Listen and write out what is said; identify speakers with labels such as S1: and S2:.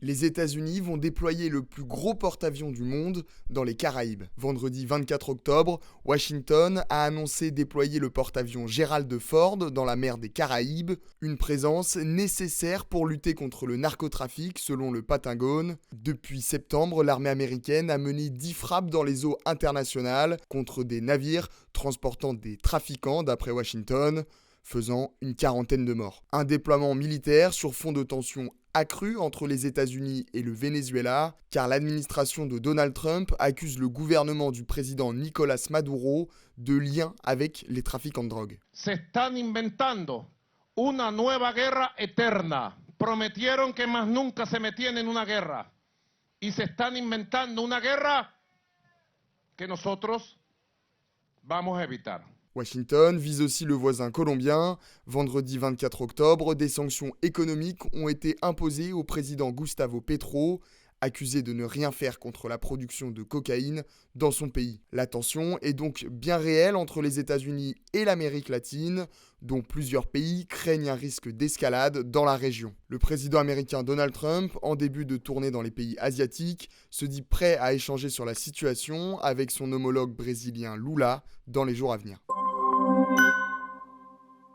S1: Les États-Unis vont déployer le plus gros porte-avions du monde dans les Caraïbes. Vendredi 24 octobre, Washington a annoncé déployer le porte-avions Gerald Ford dans la mer des Caraïbes, une présence nécessaire pour lutter contre le narcotrafic selon le Pentagone. Depuis septembre, l'armée américaine a mené 10 frappes dans les eaux internationales contre des navires transportant des trafiquants d'après Washington, faisant une quarantaine de morts. Un déploiement militaire sur fond de tensions accrues entre les États-Unis et le Venezuela, car l'administration de Donald Trump accuse le gouvernement du président Nicolás Maduro de liens avec les trafiquants de drogue.
S2: Se están inventando una nueva guerra eterna. Prometieron que más nunca se metían en una guerra. Y se están inventando una guerra que nosotros vamos a evitar.
S1: Washington vise aussi le voisin colombien. Vendredi 24 octobre, des sanctions économiques ont été imposées au président Gustavo Petro, accusé de ne rien faire contre la production de cocaïne dans son pays. La tension est donc bien réelle entre les États-Unis et l'Amérique latine, dont plusieurs pays craignent un risque d'escalade dans la région. Le président américain Donald Trump, en début de tournée dans les pays asiatiques, se dit prêt à échanger sur la situation avec son homologue brésilien Lula dans les jours à venir.